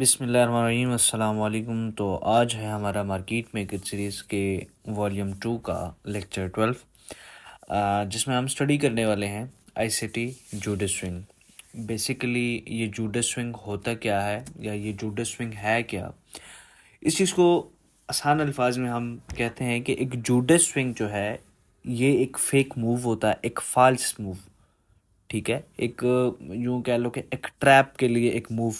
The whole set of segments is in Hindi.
बिस्मिल्लाहिर्रहमानिर्रहीम अस्सलाम वालेकुम। तो आज है हमारा मार्केट मेकर सीरीज़ के वॉल्यूम 2 का लेक्चर 12, जिसमें हम स्टडी करने वाले हैं आईसीटी जूडस स्विंग। बेसिकली ये जूडस स्विंग होता क्या है या ये जूडस स्विंग है क्या, इस चीज़ को आसान अल्फाज में हम कहते हैं कि एक जूडस स्विंग जो है ये एक फेक मूव होता है, एक फॉल्स मूव। ठीक है, एक यूँ कह लो कि एक ट्रैप के लिए एक मूव।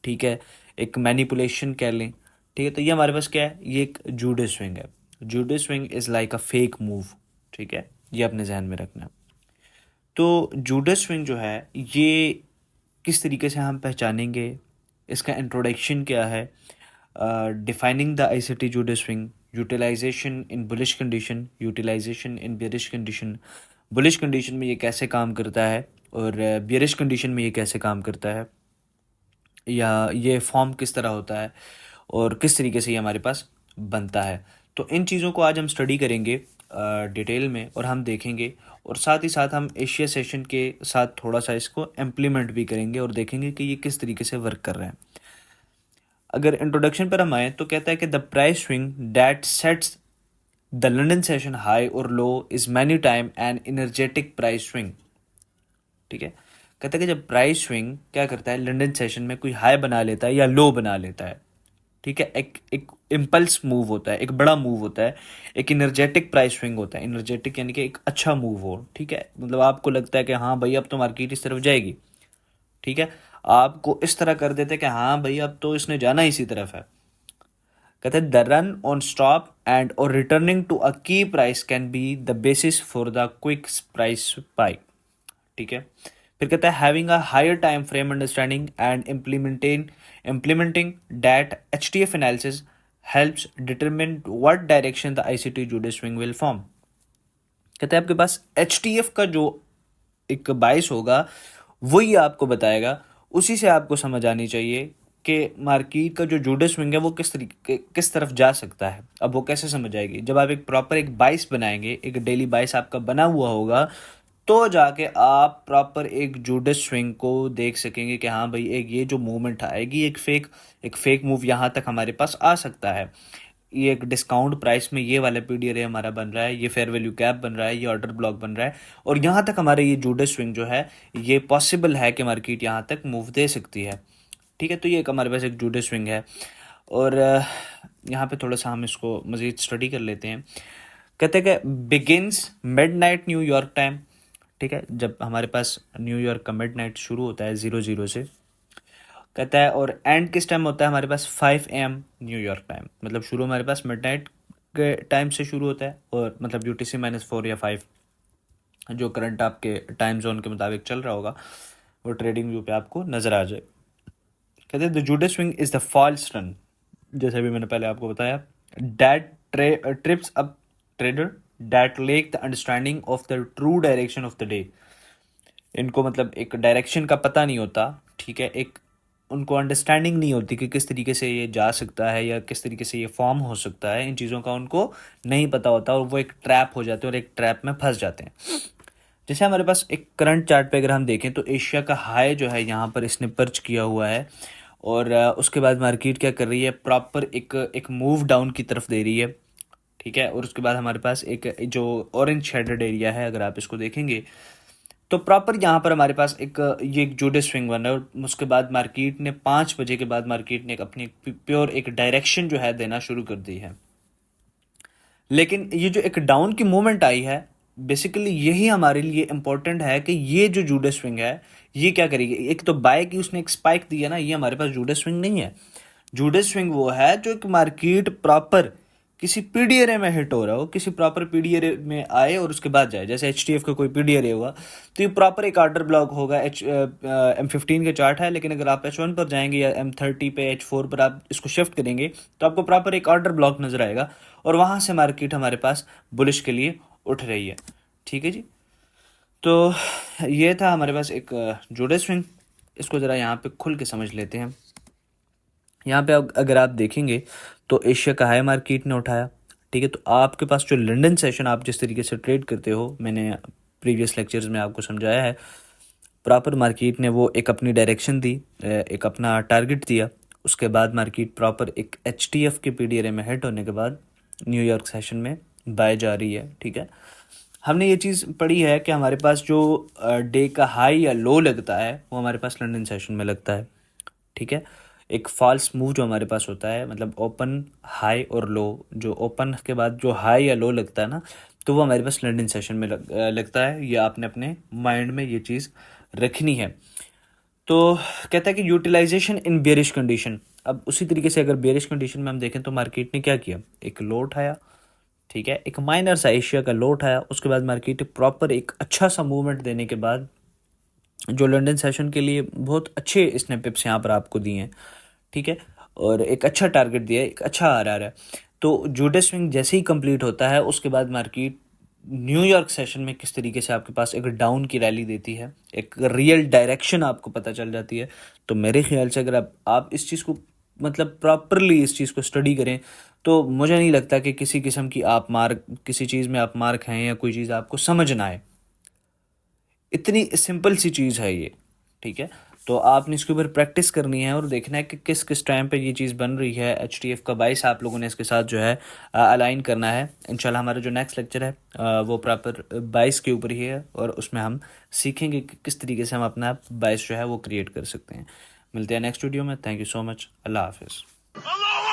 ठीक है, एक मैनिपुलेशन कह लें। ठीक है, तो ये हमारे पास क्या है, ये एक जूडो स्विंग है। Judo swing is like a fake move. ठीक है, ये अपने जहन में रखना है। तो जूडो स्विंग जो है ये किस तरीके से हम पहचानेंगे, इसका इंट्रोडक्शन क्या है, defining the ICT Judas swing, utilization in bullish condition, utilization in bearish condition, bullish condition में ये कैसे काम करता है और बेरिश कंडीशन में ये कैसे काम करता है, या ये फॉर्म किस तरह होता है और किस तरीके से ये हमारे पास बनता है। तो इन चीज़ों को आज हम स्टडी करेंगे डिटेल में, और हम देखेंगे, और साथ ही साथ हम एशिया सेशन के साथ थोड़ा सा इसको इम्प्लीमेंट भी करेंगे और देखेंगे कि ये किस तरीके से वर्क कर रहे हैं। अगर इंट्रोडक्शन पर हम आए तो कहता है कि the price swing that sets the London session high और low is many time an energetic price swing. ठीक है, कहता है कि जब प्राइस स्विंग क्या करता है, लंदन सेशन में कोई हाई बना लेता है या लो बना लेता है। ठीक है, एक इम्पल्स मूव होता है, एक बड़ा मूव होता है, एक एनर्जेटिक प्राइस स्विंग होता है। एनर्जेटिक यानी कि एक अच्छा मूव हो। ठीक है, मतलब आपको लगता है कि हाँ भाई अब तो मार्केट इस तरफ जाएगी। ठीक है, आपको इस तरह कर देते कि हाँ भाई अब तो इसने जाना इसी तरफ है। कहते हैं the run on stop and और returning to a key price can be the basis for the quick price buy. ठीक है, फिर कहता है having a higher time frame understanding and implementing that HTF analysis helps determine what direction the ICT Judas swing will form. कहता है आपके पास एचटीएफ का जो एक बाइस होगा वही आपको बताएगा, उसी से आपको समझ आनी चाहिए कि मार्केट का जो जूडो स्विंग है वो किस तरफ जा सकता है। अब वो कैसे समझ आएगी, जब आप एक प्रॉपर एक बाइस बनाएंगे, एक डेली बाइस आपका बना हुआ होगा, तो जाके आप प्रॉपर एक जूडस स्विंग को देख सकेंगे कि हाँ भाई एक ये जो मूवमेंट आएगी, एक फेक मूव यहाँ तक हमारे पास आ सकता है। ये एक डिस्काउंट प्राइस में ये वाला पीडीआर हमारा बन रहा है, ये फेयर वैल्यू कैप बन रहा है, ये ऑर्डर ब्लॉक बन रहा है, और यहाँ तक हमारे ये जूडस स्विंग जो है ये पॉसिबल है कि मार्केट यहाँ तक मूव दे सकती है। ठीक है, तो ये एक हमारे पास एक जूडस स्विंग है। और यहाँ पे थोड़ा सा हम इसको मज़ीद स्टडी कर लेते हैं। कहते हैं कि बिगिंस मिडनाइट न्यूयॉर्क टाइम। ठीक है, जब हमारे पास न्यूयॉर्क का मिडनाइट शुरू होता है 00 से, कहता है, और एंड किस टाइम होता है हमारे पास 5 AM न्यूयॉर्क टाइम। मतलब शुरू हमारे पास मिडनाइट के टाइम से शुरू होता है, और मतलब यूटीसी -4 या 5 जो करंट आपके टाइम जोन के मुताबिक चल रहा होगा वो ट्रेडिंग व्यू पे आपको नज़र आ जाए। कहते हैं the Judas swing is the false run, जैसे भी मैंने पहले आपको बताया, that trips up trader that lack the understanding of the true direction of the day. इनको मतलब एक डायरेक्शन का पता नहीं होता। ठीक है, एक उनको अंडरस्टैंडिंग नहीं होती कि किस तरीके से ये जा सकता है या किस तरीके से ये फॉर्म हो सकता है। इन चीज़ों का उनको नहीं पता होता और वो एक ट्रैप हो जाते हैं और एक ट्रैप में फंस जाते हैं। जैसे हमारे पास एक करंट चार्ट पे अगर हम देखें तो एशिया का हाई जो है यहाँ पर इसने पर्च किया हुआ है, और उसके बाद मार्केट क्या कर रही है, प्रॉपर एक मूव डाउन की तरफ दे रही है। ठीक है, और उसके बाद हमारे पास एक जो ऑरेंज शेडेड एरिया है, अगर आप इसको देखेंगे तो प्रॉपर यहाँ पर हमारे पास ये एक जूडो स्विंग बन रहा है। और उसके बाद मार्केट ने 5 बजे के बाद मार्केट ने अपनी प्योर एक डायरेक्शन जो है देना शुरू कर दी है। लेकिन ये जो एक डाउन की मूवमेंट आई है, बेसिकली यही हमारे लिए इम्पोर्टेंट है कि ये जो जूडो स्विंग है ये क्या करेगी। एक तो बाय की उसने एक स्पाइक दी है ना, ये हमारे पास जूडो स्विंग नहीं है। जूडो स्विंग वो है जो एक मार्केट प्रॉपर किसी पीडीआरए में हिट हो रहा हो, किसी प्रॉपर पीडीआरए में आए और उसके बाद जाए। जैसे एचटीएफ का कोई पीडीआरए हुआ तो ये प्रॉपर एक ऑर्डर ब्लॉक होगा। M15 के चार्ट है, लेकिन अगर आप H1 पर जाएंगे या M30 पे H4 पर आप इसको शिफ्ट करेंगे तो आपको प्रॉपर एक ऑर्डर ब्लॉक नजर आएगा, और वहां से मार्केट हमारे पास बुलिश के लिए उठ रही है। ठीक है जी, तो ये था हमारे पास एक जूडो स्विंग। इसको ज़रा यहाँ पे खुल के समझ लेते हैं। यहाँ पे अगर आप देखेंगे तो एशिया का हाई मार्केट ने उठाया। ठीक है, तो आपके पास जो लंदन सेशन आप जिस तरीके से ट्रेड करते हो, मैंने प्रीवियस लेक्चर्स में आपको समझाया है, प्रॉपर मार्केट ने वो एक अपनी डायरेक्शन दी, एक अपना टारगेट दिया, उसके बाद मार्केट प्रॉपर एक HTF के PDRA में हिट होने के बाद न्यूयॉर्क सेशन में बाय जा रही है। ठीक है, हमने ये चीज़ पढ़ी है कि हमारे पास जो डे का हाई या लो लगता है वो हमारे पास लंदन सेशन में लगता है। ठीक है, एक फॉल्स मूव जो हमारे पास होता है, मतलब ओपन हाई और लो, जो ओपन के बाद जो हाई या लो लगता है ना, तो वो हमारे पास लंदन सेशन में लगता है। ये आपने अपने माइंड में ये चीज़ रखनी है। तो कहता है कि यूटिलाइजेशन इन बेरिश कंडीशन। अब उसी तरीके से अगर बेरिश कंडीशन में हम देखें तो मार्केट ने क्या किया, एक लो उठाया। ठीक है, एक माइनर सा एशिया का लो उठाया, उसके बाद मार्केट प्रॉपर एक अच्छा सा मूवमेंट देने के बाद जो लंदन सेशन के लिए बहुत अच्छे इसने पिप्स यहाँ पर आपको दिए हैं। ठीक है, और एक अच्छा टारगेट दिया है, एक अच्छा RR है। तो जूडस स्विंग जैसे ही कंप्लीट होता है उसके बाद मार्केट न्यूयॉर्क सेशन में किस तरीके से आपके पास एक डाउन की रैली देती है, एक रियल डायरेक्शन आपको पता चल जाती है। तो मेरे ख्याल से अगर आप इस चीज़ को मतलब प्रॉपरली इस चीज़ को स्टडी करें तो मुझे नहीं लगता कि किसी किस्म की आप मार्क, किसी चीज़ में आप मार्क हैं या कोई चीज़ आपको समझ ना आए। इतनी सिंपल सी चीज़ है ये। ठीक है, तो आपने इसके ऊपर प्रैक्टिस करनी है और देखना है कि किस किस टाइम पे ये चीज़ बन रही है। HTF का 22 आप लोगों ने इसके साथ जो है अलाइन करना है। इंशाल्लाह हमारा जो नेक्स्ट लेक्चर है वो प्रॉपर 22 के ऊपर ही है और उसमें हम सीखेंगे कि किस तरीके से हम अपना 22 जो है वो क्रिएट कर सकते हैं। मिलते हैं नेक्स्ट वीडियो में। Thank you so much. अल्लाह हाफिज़।